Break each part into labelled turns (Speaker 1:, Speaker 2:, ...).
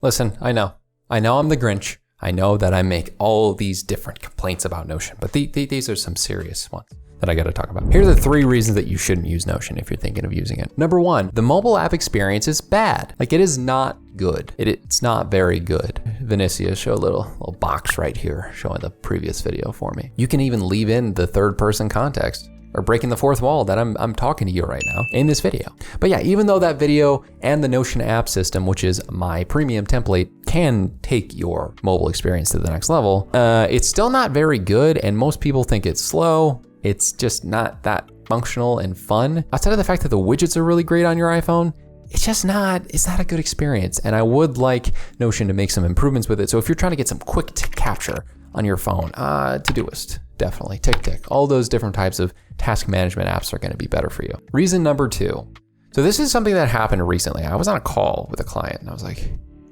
Speaker 1: Listen, I know I'm the Grinch. I know that I make all these different complaints about Notion, but these are some serious ones that I got to talk about. Here are the 3 reasons that you shouldn't use Notion if you're thinking of using it. Number 1, the mobile app experience is bad. Like, it is not good. It's not very good. Vinicia, show a little box right here showing the previous video for me. You can even leave in the 3rd-person context, or breaking the 4th wall that I'm talking to you right now in this video. But yeah, even though that video and the Notion app system, which is my premium template, can take your mobile experience to the next level, it's still not very good, and most people think it's slow. It's just not that functional and fun. Outside of the fact that the widgets are really great on your iPhone, it's not a good experience. And I would like Notion to make some improvements with it. So if you're trying to get some quick capture on your phone, Todoist, definitely, TickTick, all those different types of task management apps are gonna be better for you. Reason number 2. So this is something that happened recently. I was on a call with a client and I was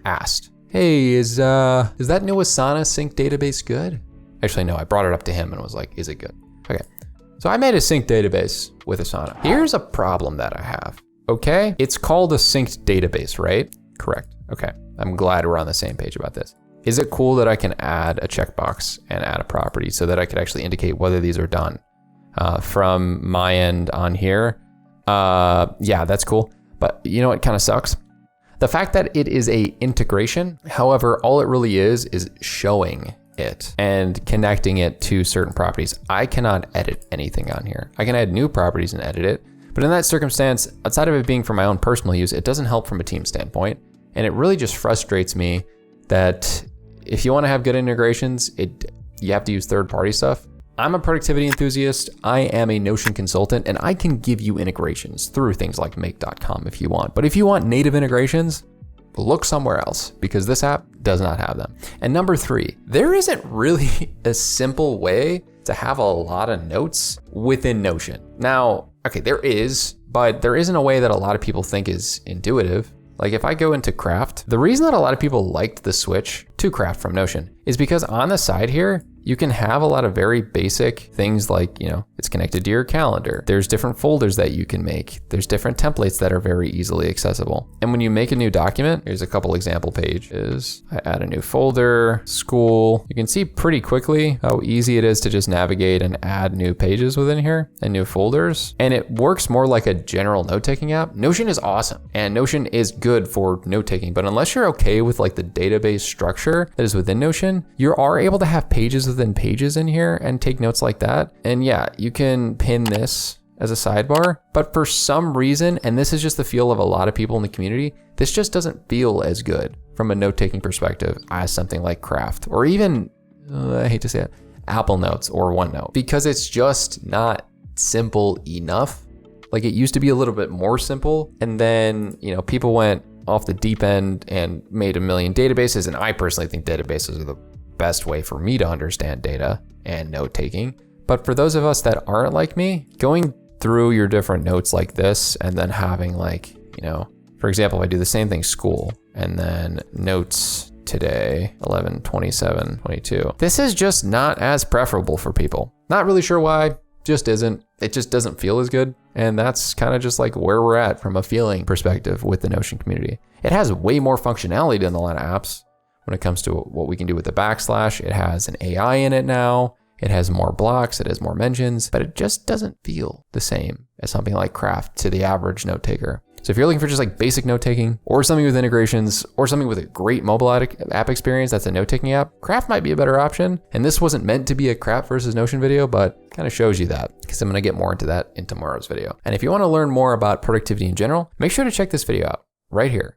Speaker 1: asked, hey, is that new Asana sync database good? Actually, no, I brought it up to him and was like, is it good? Okay. So I made a sync database with Asana. Here's a problem that I have, okay? It's called a synced database, right? Correct, okay. I'm glad we're on the same page about this. Is it cool that I can add a checkbox and add a property so that I could actually indicate whether these are done? From my end on here, yeah, that's cool. But you know what kind of sucks? The fact that it is a integration, however, all it really is showing it and connecting it to certain properties. I cannot edit anything on here. I can add new properties and edit it, but in that circumstance, outside of it being for my own personal use, it doesn't help from a team standpoint. And it really just frustrates me that if you want to have good integrations, you have to use third-party stuff. I'm a productivity enthusiast. I am a Notion consultant, and I can give you integrations through things like make.com if you want. But if you want native integrations, look somewhere else, because this app does not have them. And number 3, there isn't really a simple way to have a lot of notes within Notion. Now, okay, there is, but there isn't a way that a lot of people think is intuitive. Like if I go into Craft, the reason that a lot of people liked the switch to Craft from Notion is because on the side here, you can have a lot of very basic things like, it's connected to your calendar. There's different folders that you can make. There's different templates that are very easily accessible. And when you make a new document, here's a couple example pages. I add a new folder, school. You can see pretty quickly how easy it is to just navigate and add new pages within here and new folders. And it works more like a general note-taking app. Notion is awesome and Notion is good for note-taking, but unless you're okay with like the database structure that is within Notion, you are able to have pages within pages in here and take notes like that. And yeah, you can pin this as a sidebar, but for some reason, and this is just the feel of a lot of people in the community, this just doesn't feel as good from a note-taking perspective as something like Craft, or even, I hate to say it, Apple Notes or OneNote, because it's just not simple enough. Like it used to be a little bit more simple, and then, people went off the deep end and made a million databases, and I personally think databases are the best way for me to understand data and note taking. But for those of us that aren't like me, going through your different notes like this and then having like, for example, if I do the same thing, school, and then notes today, 11/27/22. This is just not as preferable for people. Not really sure why, just isn't. It just doesn't feel as good. And that's kind of just like where we're at from a feeling perspective with the Notion community. It has way more functionality than a lot of apps. When it comes to what we can do with the backslash, it has an AI in it now. It has more blocks, it has more mentions, but it just doesn't feel the same as something like Craft to the average note taker. So if you're looking for just like basic note taking or something with integrations or something with a great mobile app experience that's a note taking app, Craft might be a better option. And this wasn't meant to be a Craft versus Notion video, but kind of shows you that because I'm gonna get more into that in tomorrow's video. And if you wanna learn more about productivity in general, make sure to check this video out right here.